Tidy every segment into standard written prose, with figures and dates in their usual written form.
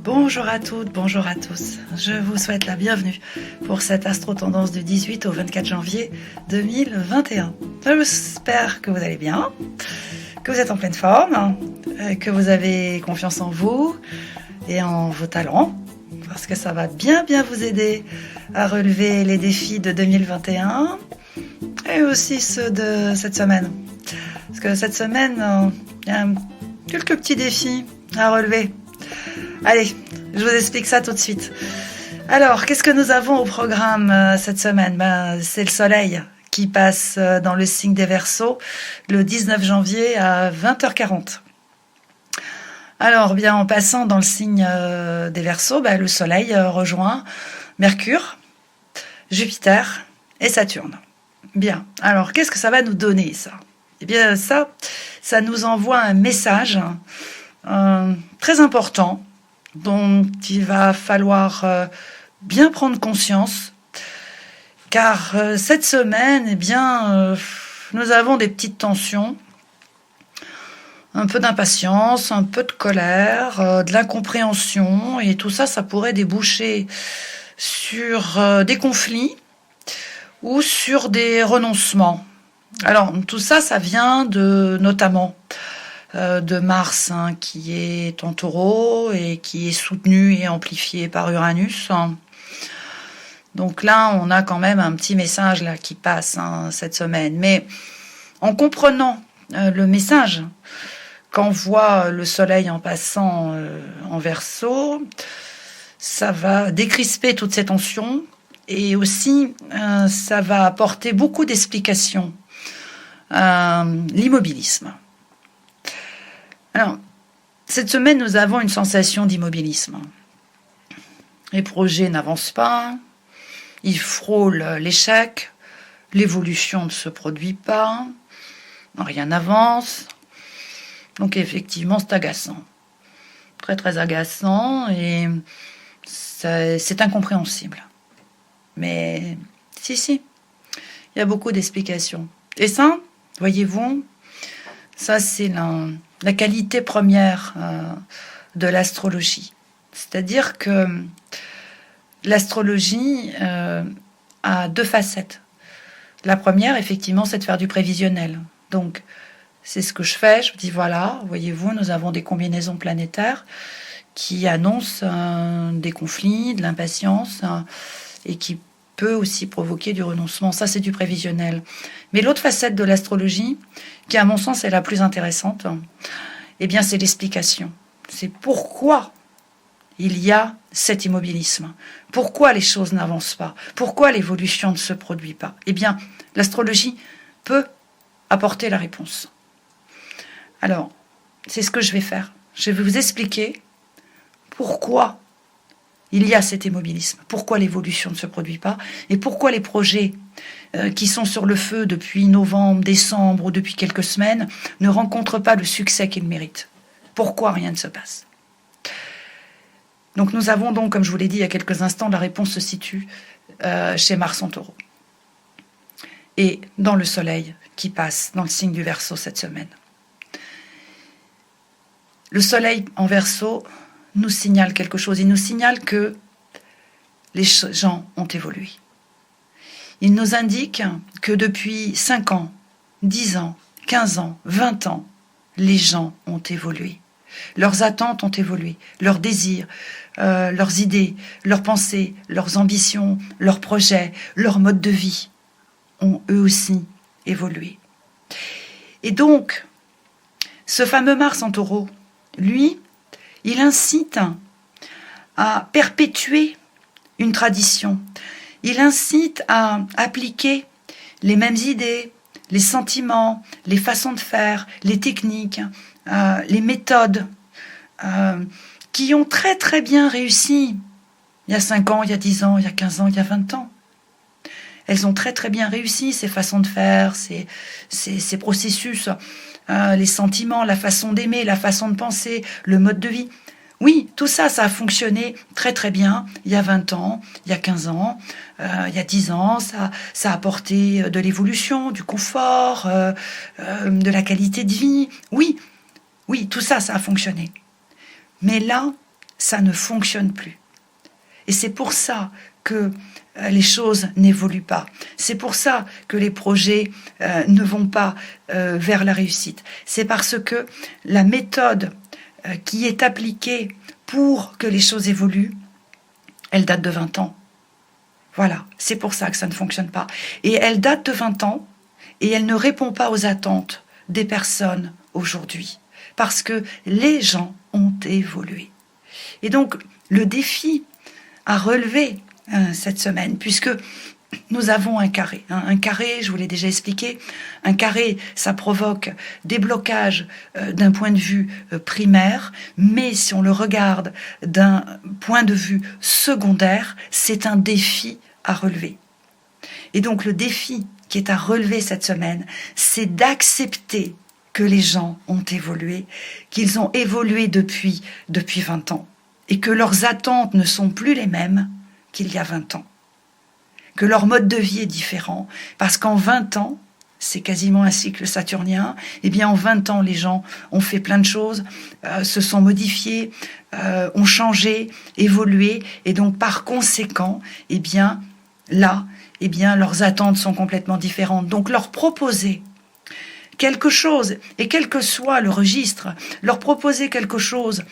Bonjour à toutes, bonjour à tous. Je vous souhaite la bienvenue pour cette astro-tendance du 18 au 24 janvier 2021. J'espère que vous allez bien, que vous êtes en pleine forme, que vous avez confiance en vous et en vos talents, parce que ça va bien vous aider à relever les défis de 2021 et aussi ceux de cette semaine. Parce que cette semaine, il y a quelques petits défis à relever. Allez, je vous explique ça tout de suite. Alors, qu'est-ce que nous avons au programme cette semaine ? C'est le soleil qui passe dans le signe des Verseaux le 19 janvier à 20h40. Alors, bien, en passant dans le signe des Verseaux, le soleil rejoint Mercure, Jupiter et Saturne. Bien, alors qu'est-ce que ça va nous donner, ça ? Eh bien, ça nous envoie un message très important dont il va falloir bien prendre conscience, car cette semaine, eh bien, nous avons des petites tensions, un peu d'impatience, un peu de colère, de l'incompréhension, et tout ça, ça pourrait déboucher sur des conflits ou sur des renoncements. Alors, tout ça, ça vient notamment de Mars, qui est en Taureau et qui est soutenu et amplifié par Uranus. Donc là, on a quand même un petit message là qui passe cette semaine. Mais en comprenant le message qu'envoie le Soleil en passant en Verseau, ça va décrisper toutes ces tensions et aussi ça va apporter beaucoup d'explications. L'immobilisme. Alors, cette semaine, nous avons une sensation d'immobilisme. Les projets n'avancent pas, ils frôlent l'échec, l'évolution ne se produit pas, rien n'avance. Donc effectivement, c'est agaçant. Très très agaçant et c'est incompréhensible. Mais si, il y a beaucoup d'explications. Et ça, voyez-vous, ça c'est la qualité première de l'astrologie. C'est-à-dire que l'astrologie a deux facettes. La première, effectivement, c'est de faire du prévisionnel. Donc, c'est ce que je fais. Je me dis, voilà, voyez-vous, nous avons des combinaisons planétaires qui annoncent des conflits, de l'impatience et qui peut aussi provoquer du renoncement. Ça, c'est du prévisionnel. Mais l'autre facette de l'astrologie, qui à mon sens est la plus intéressante, eh bien, c'est l'explication. C'est pourquoi il y a cet immobilisme. Pourquoi les choses n'avancent pas ? Pourquoi l'évolution ne se produit pas ? Eh bien, l'astrologie peut apporter la réponse. Alors, c'est ce que je vais faire. Je vais vous expliquer pourquoi il y a cet immobilisme, pourquoi l'évolution ne se produit pas et pourquoi les projets qui sont sur le feu depuis novembre, décembre ou depuis quelques semaines ne rencontrent pas le succès qu'ils méritent. Pourquoi rien ne se passe ? Donc nous avons donc, comme je vous l'ai dit il y a quelques instants, la réponse se situe chez Mars en Taureau et dans le Soleil qui passe dans le signe du Verseau cette semaine. Le Soleil en Verseau nous signale quelque chose. Il nous signale que les gens ont évolué. Il nous indique que depuis 5 ans, 10 ans, 15 ans, 20 ans, les gens ont évolué. Leurs attentes ont évolué, leurs désirs, leurs idées, leurs pensées, leurs ambitions, leurs projets, leur mode de vie ont eux aussi évolué. Et donc, ce fameux Mars en Taureau, lui, il incite à perpétuer une tradition. Il incite à appliquer les mêmes idées, les sentiments, les façons de faire, les techniques, les méthodes qui ont très très bien réussi il y a 5 ans, il y a 10 ans, il y a 15 ans, il y a 20 ans. Elles ont très très bien réussi ces façons de faire, ces processus, les sentiments, la façon d'aimer, la façon de penser, le mode de vie. Oui, tout ça, ça a fonctionné très très bien il y a 20 ans, il y a 15 ans, il y a 10 ans, ça a apporté de l'évolution, du confort, de la qualité de vie. Oui, tout ça, ça a fonctionné. Mais là, ça ne fonctionne plus. Et c'est pour ça que les choses n'évoluent pas. C'est pour ça que les projets ne vont pas vers la réussite. C'est parce que la méthode qui est appliquée pour que les choses évoluent, elle date de 20 ans. Voilà, c'est pour ça que ça ne fonctionne pas. Et elle date de 20 ans et elle ne répond pas aux attentes des personnes aujourd'hui. Parce que les gens ont évolué. Et donc, le défi à relever cette semaine, puisque nous avons un carré. Un carré, je vous l'ai déjà expliqué, un carré, ça provoque des blocages d'un point de vue primaire, mais si on le regarde d'un point de vue secondaire, c'est un défi à relever. Et donc le défi qui est à relever cette semaine, c'est d'accepter que les gens ont évolué, qu'ils ont évolué depuis 20 ans, et que leurs attentes ne sont plus les mêmes qu'il y a 20 ans. Que leur mode de vie est différent, parce qu'en 20 ans, c'est quasiment un cycle saturnien, eh bien en 20 ans, les gens ont fait plein de choses, se sont modifiés, ont changé, évolué, et donc par conséquent, eh bien là, eh bien leurs attentes sont complètement différentes. Donc leur proposer quelque chose, et quel que soit le registre, leur proposer quelque chose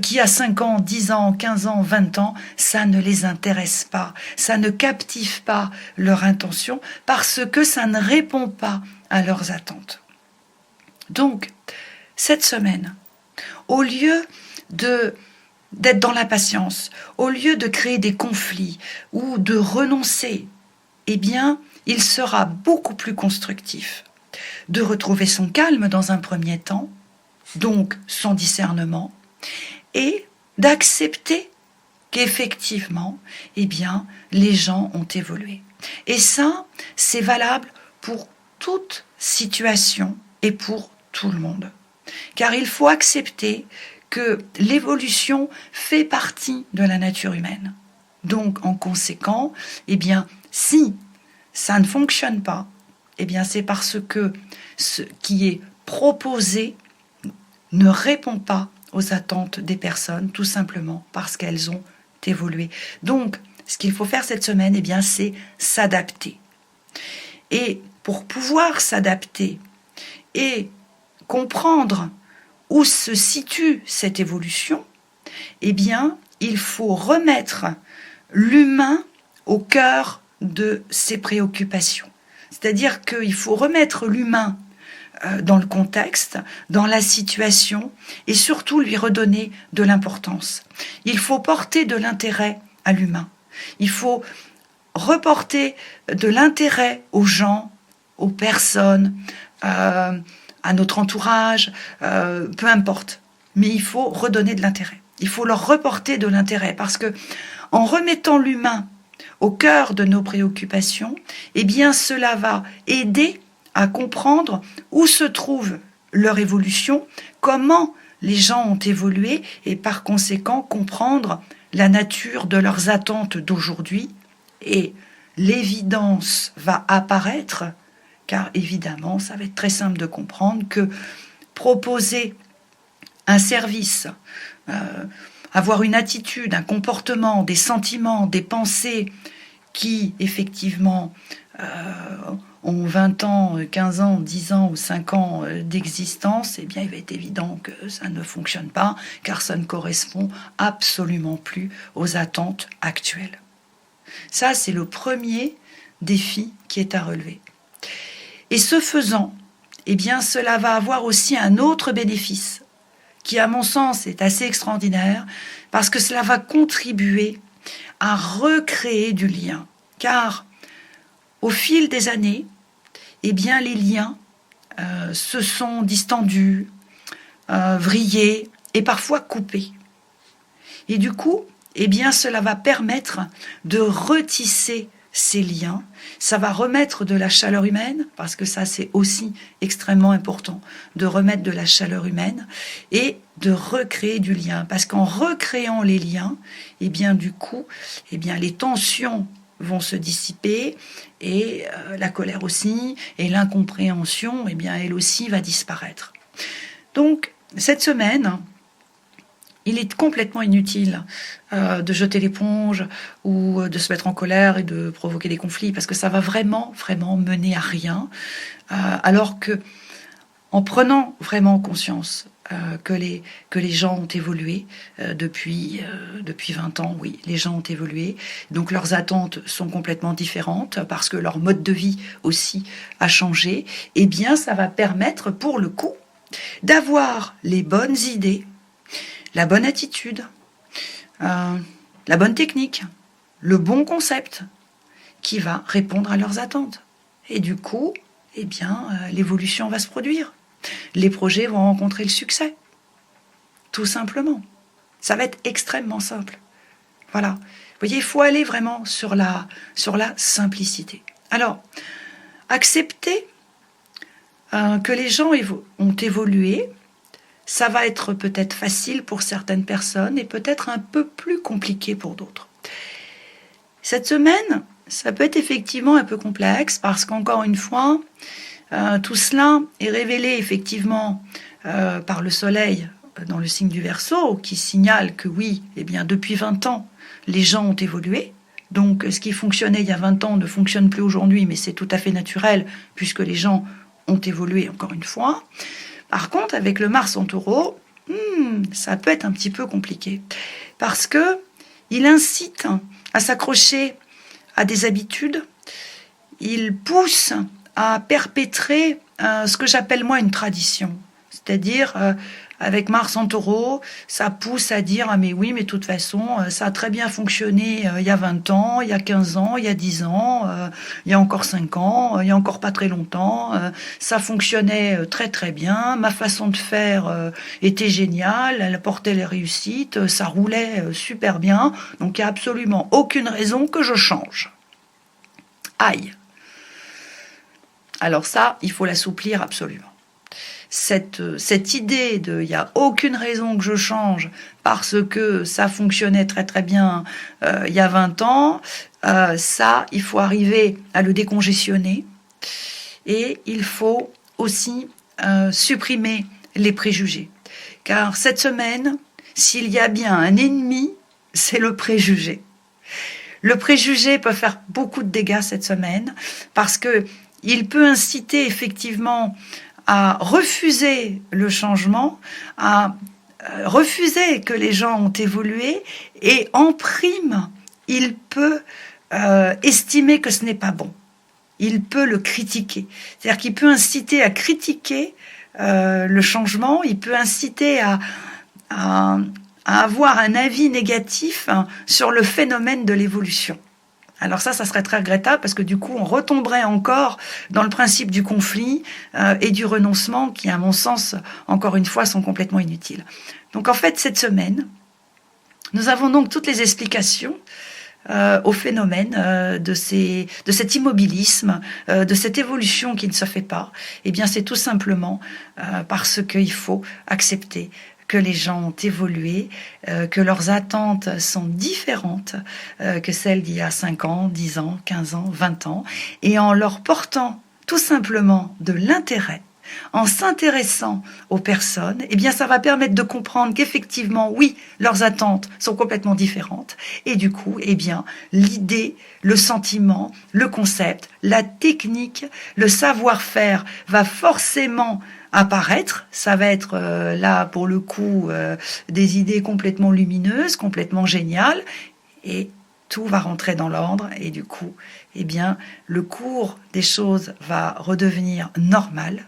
qui a 5 ans, 10 ans, 15 ans, 20 ans, ça ne les intéresse pas, ça ne captive pas leur intention, parce que ça ne répond pas à leurs attentes. Donc, cette semaine, au lieu d'être dans la patience, au lieu de créer des conflits ou de renoncer, eh bien, il sera beaucoup plus constructif de retrouver son calme dans un premier temps, donc son discernement, et d'accepter qu'effectivement, eh bien, les gens ont évolué. Et ça, c'est valable pour toute situation et pour tout le monde. Car il faut accepter que l'évolution fait partie de la nature humaine. Donc, en conséquent, eh bien, si ça ne fonctionne pas, eh bien, c'est parce que ce qui est proposé ne répond pas aux attentes des personnes, tout simplement parce qu'elles ont évolué. Donc, ce qu'il faut faire cette semaine, eh bien, c'est s'adapter. Et pour pouvoir s'adapter et comprendre où se situe cette évolution, eh bien, il faut remettre l'humain au cœur de ses préoccupations. C'est-à-dire qu'il faut remettre l'humain dans le contexte, dans la situation, et surtout lui redonner de l'importance. Il faut porter de l'intérêt à l'humain. Il faut reporter de l'intérêt aux gens, aux personnes, à notre entourage, peu importe. Mais il faut redonner de l'intérêt. Il faut leur reporter de l'intérêt, parce que en remettant l'humain au cœur de nos préoccupations, eh bien cela va aider à comprendre où se trouve leur évolution, comment les gens ont évolué et par conséquent comprendre la nature de leurs attentes d'aujourd'hui. Et l'évidence va apparaître, car évidemment, ça va être très simple de comprendre que proposer un service, avoir une attitude, un comportement, des sentiments, des pensées qui, effectivement, ont 20 ans, 15 ans, 10 ans ou 5 ans d'existence, eh bien, il va être évident que ça ne fonctionne pas, car ça ne correspond absolument plus aux attentes actuelles. Ça, c'est le premier défi qui est à relever. Et ce faisant, eh bien, cela va avoir aussi un autre bénéfice, qui, à mon sens, est assez extraordinaire, parce que cela va contribuer à recréer du lien. Car, au fil des années, eh bien, les liens se sont distendus, vrillés et parfois coupés. Et du coup, eh bien, cela va permettre de retisser ces liens. Ça va remettre de la chaleur humaine, parce que ça, c'est aussi extrêmement important, de remettre de la chaleur humaine et de recréer du lien. Parce qu'en recréant les liens, eh bien, du coup, eh bien, les tensions vont se dissiper et la colère aussi, et l'incompréhension, eh bien, elle aussi va disparaître. Donc, cette semaine, il est complètement inutile de jeter l'éponge ou de se mettre en colère et de provoquer des conflits, parce que ça va vraiment, vraiment mener à rien. Alors que, en prenant vraiment conscience que les gens ont évolué depuis 20 ans, oui, les gens ont évolué, donc leurs attentes sont complètement différentes, parce que leur mode de vie aussi a changé, eh bien ça va permettre pour le coup d'avoir les bonnes idées, la bonne attitude, la bonne technique, le bon concept qui va répondre à leurs attentes. Et du coup, eh bien, l'évolution va se produire. Les projets vont rencontrer le succès. Tout simplement. Ça va être extrêmement simple. Voilà. Vous voyez, il faut aller vraiment sur la simplicité. Alors, accepter que les gens ont évolué, ça va être peut-être facile pour certaines personnes et peut-être un peu plus compliqué pour d'autres. Cette semaine, ça peut être effectivement un peu complexe parce qu'encore une fois, tout cela est révélé effectivement par le soleil dans le signe du Verseau, qui signale que oui, eh bien, depuis 20 ans, les gens ont évolué. Donc ce qui fonctionnait il y a 20 ans ne fonctionne plus aujourd'hui, mais c'est tout à fait naturel puisque les gens ont évolué encore une fois. Par contre, avec le Mars en Taureau, ça peut être un petit peu compliqué parce que il incite à s'accrocher à des habitudes, il pousse à perpétrer ce que j'appelle moi une tradition, c'est-à-dire avec Mars en Taureau, ça pousse à dire ah mais oui, mais de toute façon ça a très bien fonctionné il y a 20 ans, il y a 15 ans, il y a 10 ans, il y a encore 5 ans, il y a encore pas très longtemps, ça fonctionnait très très bien, ma façon de faire était géniale, elle apportait les réussites, ça roulait super bien, donc il n'y a absolument aucune raison que je change. Aïe. Alors ça, il faut l'assouplir absolument. Cette idée de il n'y a aucune raison que je change parce que ça fonctionnait très très bien il y a 20 ans, ça, il faut arriver à le décongestionner et il faut aussi supprimer les préjugés. Car cette semaine, s'il y a bien un ennemi, c'est le préjugé. Le préjugé peut faire beaucoup de dégâts cette semaine parce que il peut inciter effectivement à refuser le changement, à refuser que les gens ont évolué, et en prime, il peut estimer que ce n'est pas bon. Il peut le critiquer. C'est-à-dire qu'il peut inciter à critiquer le changement, il peut inciter à avoir un avis négatif sur le phénomène de l'évolution. Alors ça serait très regrettable parce que du coup, on retomberait encore dans le principe du conflit et du renoncement qui, à mon sens, encore une fois, sont complètement inutiles. Donc en fait, cette semaine, nous avons donc toutes les explications au phénomène de cet immobilisme, de cette évolution qui ne se fait pas. Eh bien, c'est tout simplement parce qu'il faut accepter que les gens ont évolué, que leurs attentes sont différentes que celles d'il y a 5 ans, 10 ans, 15 ans, 20 ans, et en leur portant tout simplement de l'intérêt, en s'intéressant aux personnes, eh bien ça va permettre de comprendre qu'effectivement, oui, leurs attentes sont complètement différentes, et du coup, eh bien, l'idée, le sentiment, le concept, la technique, le savoir-faire va forcément apparaître. Ça va être là pour le coup des idées complètement lumineuses, complètement géniales, et tout va rentrer dans l'ordre, et du coup, eh bien, le cours des choses va redevenir normal,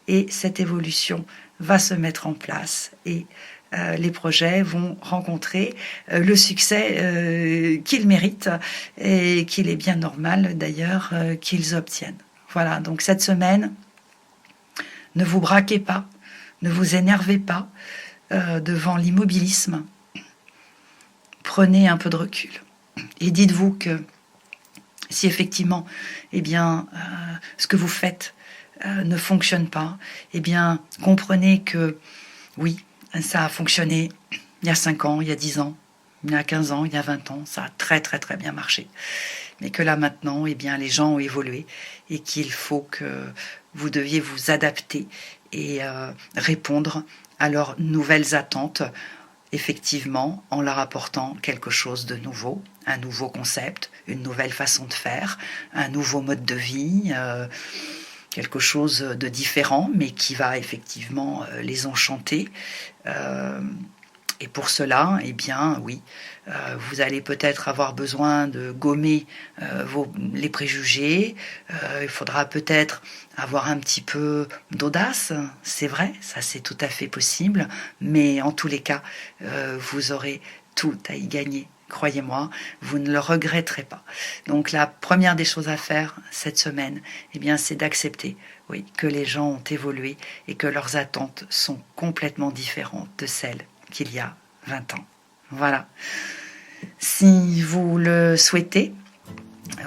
et cette évolution va se mettre en place, et les projets vont rencontrer le succès qu'ils méritent et qu'il est bien normal d'ailleurs qu'ils obtiennent. Voilà, donc cette semaine, ne vous braquez pas, ne vous énervez pas devant l'immobilisme. Prenez un peu de recul et dites-vous que si effectivement, eh bien, ce que vous faites ne fonctionne pas, eh bien, comprenez que oui, ça a fonctionné il y a 5 ans, il y a 10 ans, il y a 15 ans, il y a 20 ans, ça a très très très bien marché. Mais que là maintenant, eh bien, les gens ont évolué et qu'il faut que vous deviez vous adapter et répondre à leurs nouvelles attentes effectivement en leur apportant quelque chose de nouveau, un nouveau concept, une nouvelle façon de faire, un nouveau mode de vie, quelque chose de différent, mais qui va effectivement les enchanter. Et pour cela, eh bien, oui, vous allez peut-être avoir besoin de gommer les préjugés. Il faudra peut-être avoir un petit peu d'audace, c'est vrai, ça c'est tout à fait possible. Mais en tous les cas, vous aurez tout à y gagner. Croyez-moi, vous ne le regretterez pas. Donc la première des choses à faire cette semaine, eh bien, c'est d'accepter, oui, que les gens ont évolué et que leurs attentes sont complètement différentes de celles qu'il y a 20 ans. Voilà. Si vous le souhaitez,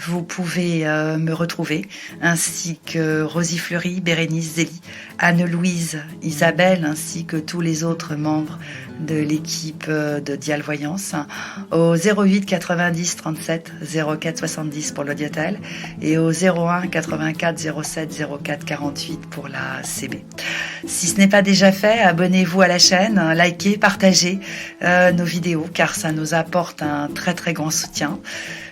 vous pouvez me retrouver, ainsi que Rosie Fleury, Bérénice Zélie, Anne-Louise, Isabelle, ainsi que tous les autres membres de l'équipe de Dial Voyance, au 08 90 37 04 70 pour l'Audiotel et au 01 84 07 04 48 pour la CB. Si ce n'est pas déjà fait, abonnez-vous à la chaîne, likez, partagez nos vidéos, car ça nous apporte un très très grand soutien.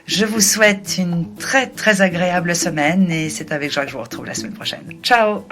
Je vous souhaite une très très agréable semaine et c'est avec joie que je vous retrouve la semaine prochaine. Ciao!